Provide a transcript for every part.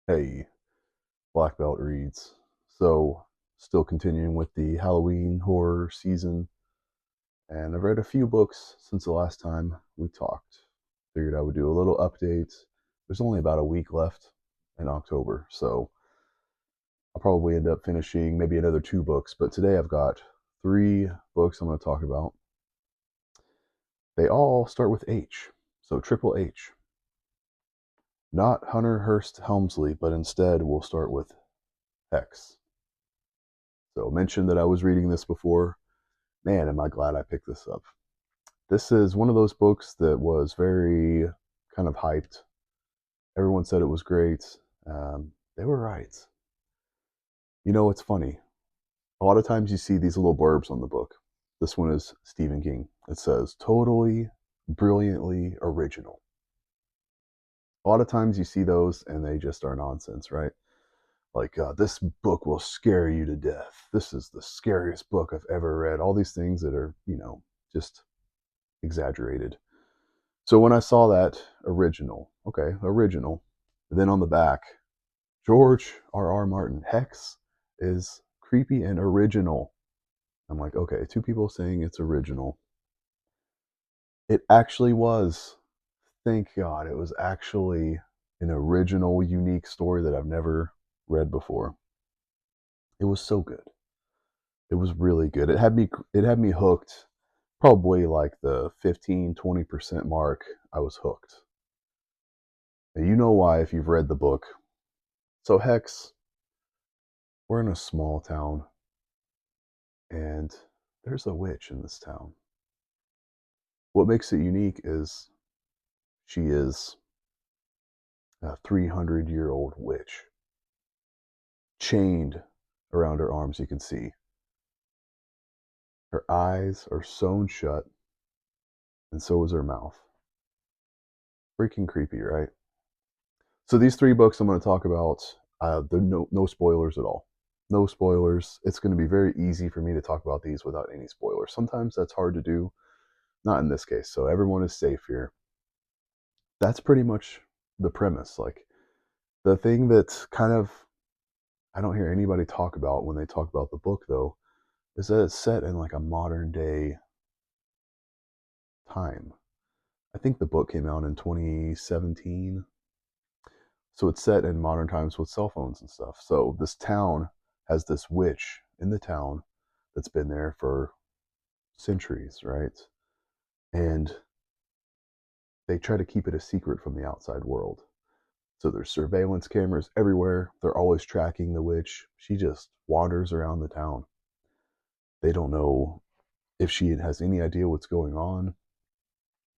Hey, Black Belt Reads. So, still continuing with the Halloween horror season, and I've read a few books since the last time we talked. Figured I would do a little update. There's only about a week left in October, so I'll probably end up finishing maybe another two books. But today I've got three books I'm going to talk about. They all start with H, so Triple H. Not Hunter Hearst Helmsley, but instead we'll start with Hex. So, mentioned that I was reading this before. Man, am I glad I picked this up. This is one of those books that was very kind of hyped. Everyone said it was great. They were right. You know, it's funny. A lot of times you see these little blurbs on the book. This one is Stephen King. It says, totally, brilliantly original. A lot of times you see those and they just are nonsense, right? Like, this book will scare you to death. This is the scariest book I've ever read. All these things that are, just exaggerated. So when I saw that original, okay, original, then on the back, George R. Martin, Hex is creepy and original. I'm like, okay, two people saying it's original. It actually was. Thank God it was actually an original, unique story that I've never read before. It was so good. It was really good. It had me hooked. Probably like the 15-20% mark, I was hooked. And you know why if you've read the book. So Hex, we're in a small town, and there's a witch in this town. What makes it unique is she is a 300-year-old witch, chained around her arms, you can see. Her eyes are sewn shut, and so is her mouth. Freaking creepy, right? So these three books I'm going to talk about, they're no spoilers at all. No spoilers. It's going to be very easy for me to talk about these without any spoilers. Sometimes that's hard to do. Not in this case. So everyone is safe here. That's pretty much the premise. Like, the thing that kind of I don't hear anybody talk about when they talk about the book, though, is that it's set in like a modern day time. I think the book came out in 2017. So it's set in modern times with cell phones and stuff. So this town has this witch in the town that's been there for centuries, right? And they try to keep it a secret from the outside world. So there's surveillance cameras everywhere. They're always tracking the witch. She just wanders around the town. They don't know if she has any idea what's going on.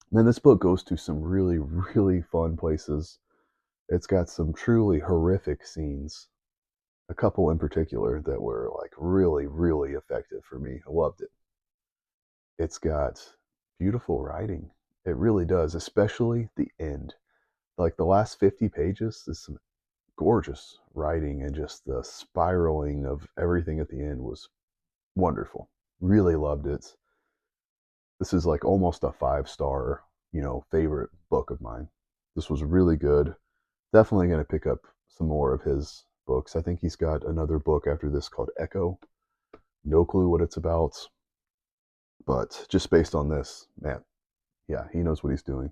And then this book goes to some really, really fun places. It's got some truly horrific scenes, a couple in particular that were like really, really effective for me. I loved it. It's got beautiful writing. It really does, especially the end. Like the last 50 pages is some gorgeous writing, and just the spiraling of everything at the end was wonderful. Really loved it. This is like almost a 5-star, favorite book of mine. This was really good. Definitely going to pick up some more of his books. I think he's got another book after this called Echo. No clue what it's about, but just based on this, man, yeah, he knows what he's doing.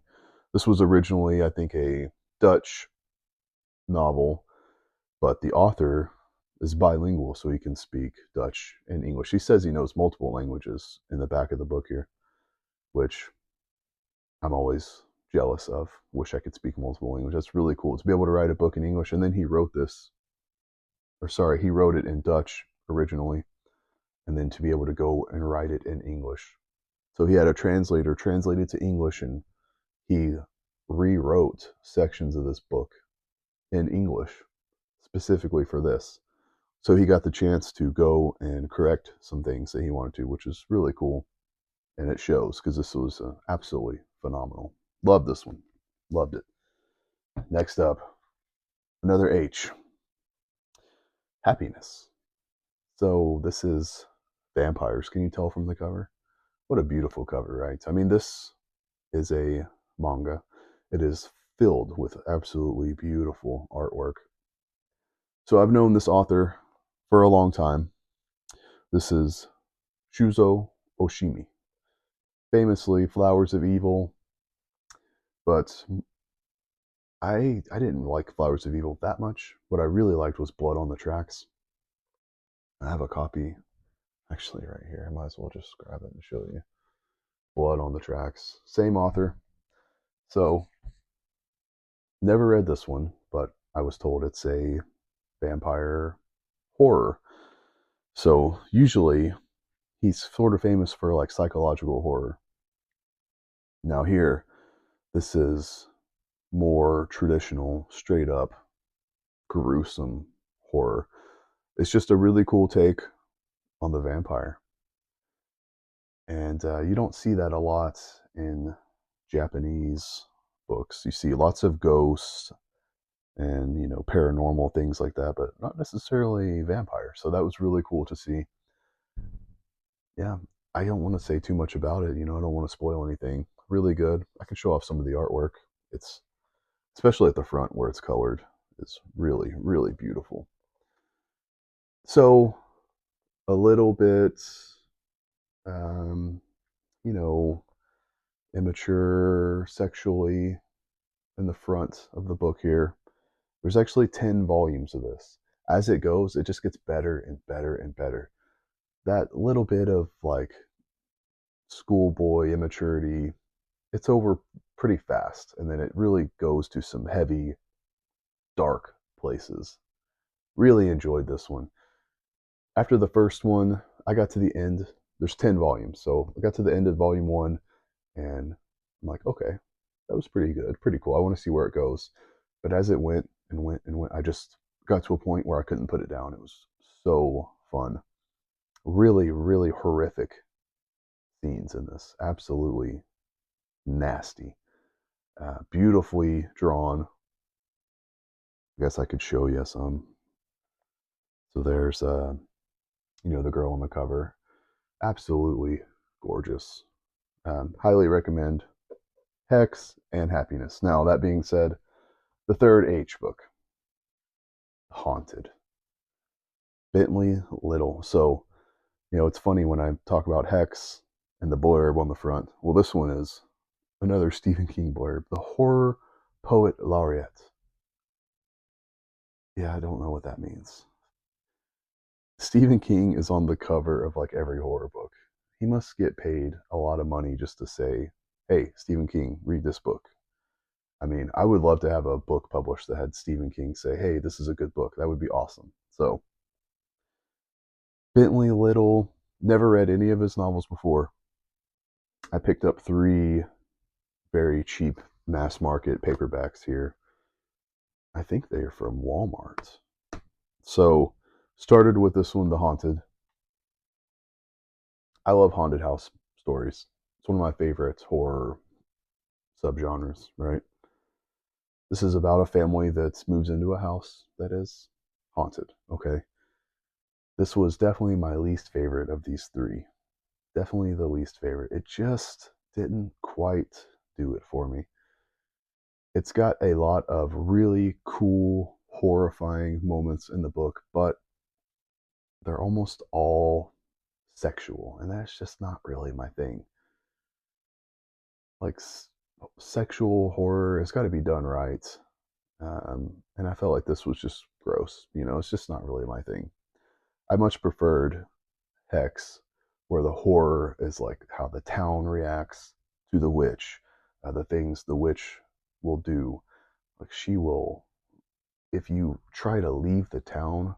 This was originally, I think, a Dutch novel, but the author is bilingual, so he can speak Dutch and English. He says he knows multiple languages in the back of the book here, which I'm always jealous of. Wish I could speak multiple languages. That's really cool to be able to write a book in English. And then he wrote this, or sorry, he wrote it in Dutch originally, and then to be able to go and write it in English. So he had a translator translate it to English, and he rewrote sections of this book in English specifically for this. So he got the chance to go and correct some things that he wanted to, which is really cool. And it shows because this was absolutely phenomenal. Loved this one. Loved it. Next up, another H. Happiness. So this is vampires. Can you tell from the cover? What a beautiful cover, right? I mean, this is a manga. It is filled with absolutely beautiful artwork. So I've known this author for a long time. This is Shuzo Oshimi, famously Flowers of Evil, but I didn't like Flowers of Evil that much. What I really liked was Blood on the Tracks. I have a copy actually right here. I might as well just grab it and show you. Blood on the Tracks. Same author. So, never read this one, but I was told it's a vampire horror. So, usually he's sort of famous for like psychological horror. Now, here, this is more traditional, straight up, gruesome horror. It's just a really cool take on the vampire. And you don't see that a lot in Japanese books. You see lots of ghosts and paranormal things like that, but not necessarily vampires. So that was really cool to see. Yeah, I don't want to say too much about it. I don't want to spoil anything. Really good. I can show off some of the artwork. It's especially at the front where it's colored. It's really, really beautiful. So a little bit, um, you know, immature sexually in the front of the book here. There's actually 10 volumes of this. As it goes, it just gets better and better and better. That little bit of like schoolboy immaturity, it's over pretty fast. And then it really goes to some heavy, dark places. Really enjoyed this one. After the first one, I got to the end. There's 10 volumes. So I got to the end of volume one and I'm like, okay, that was pretty good, pretty cool. I want to see where it goes. But as it went and went and went, I just got to a point where I couldn't put it down. It was so fun. Really, really horrific scenes in this. Absolutely nasty. Beautifully drawn. I guess I could show you some. So there's, the girl on the cover. Absolutely gorgeous. Highly recommend Hex and Happiness. Now, that being said, the third H book, Haunted. Bentley Little. So, it's funny when I talk about Hex and the blurb on the front. Well, this one is another Stephen King blurb, The Horror Poet Laureate. Yeah, I don't know what that means. Stephen King is on the cover of like every horror book. He must get paid a lot of money just to say, hey, Stephen King, read this book. I mean, I would love to have a book published that had Stephen King say, hey, this is a good book. That would be awesome. So, Bentley Little, never read any of his novels before. I picked up 3 very cheap mass market paperbacks here. I think they are from Walmart. So, started with this one, The Haunted. I love haunted house stories. It's one of my favorite horror subgenres, right? This is about a family that moves into a house that is haunted, okay? This was definitely my least favorite of these 3. Definitely the least favorite. It just didn't quite do it for me. It's got a lot of really cool, horrifying moments in the book, but they're almost all sexual, and that's just not really my thing. Like sexual horror, it's got to be done right, and I felt like this was just gross. It's just not really my thing. I much preferred Hex, where the horror is like how the town reacts to the witch, the things the witch will do. Like she will, if you try to leave the town,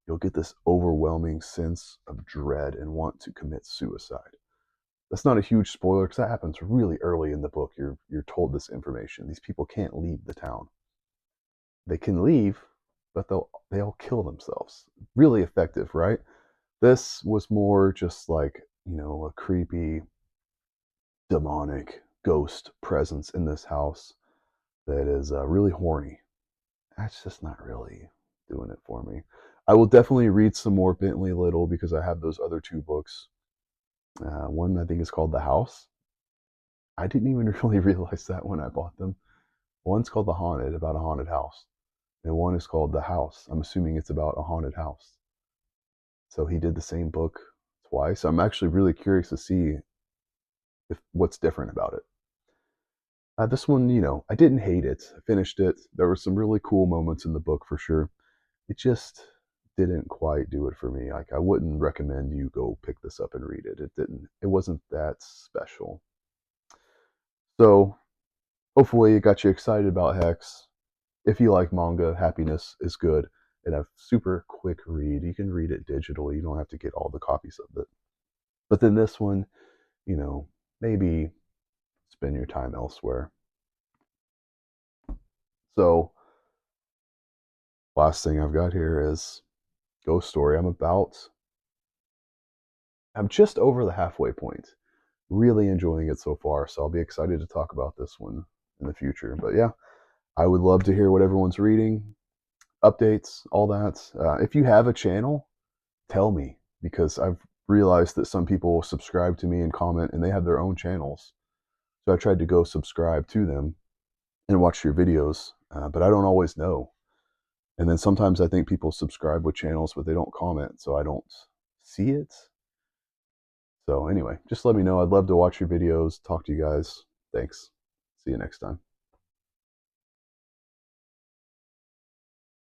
you'll get this overwhelming sense of dread and want to commit suicide. That's not a huge spoiler because that happens really early in the book. You're told this information. These people can't leave the town. They can leave, but they'll kill themselves. Really effective, right? This was more just like, a creepy, demonic ghost presence in this house that is really horny. That's just not really doing it for me. I will definitely read some more Bentley Little because I have those other 2 books. One I think is called The House. I didn't even really realize that when I bought them. One's called The Haunted, about a haunted house. and one is called The House. I'm assuming it's about a haunted house. So he did the same book twice. I'm actually really curious to see if what's different about it. This one, I didn't hate it. I finished it. There were some really cool moments in the book for sure. It just didn't quite do it for me. Like I wouldn't recommend you go pick this up and read it. It didn't. It wasn't that special. So hopefully it got you excited about Hex. If you like manga, Happiness is good and a super quick read. You can read it digitally. You don't have to get all the copies of it. But then this one, you know, maybe spend your time elsewhere. So last thing I've got here is Ghost Story. I'm just over the halfway point. Really enjoying it so far, so I'll be excited to talk about this one in the future. But yeah, I would love to hear what everyone's reading, updates, all that. If you have a channel, tell me, because I've realized that some people subscribe to me and comment and they have their own channels. So I tried to go subscribe to them and watch your videos, but I don't always know. And then sometimes I think people subscribe with channels, but they don't comment, so I don't see it. So anyway, just let me know. I'd love to watch your videos, talk to you guys. Thanks. See you next time.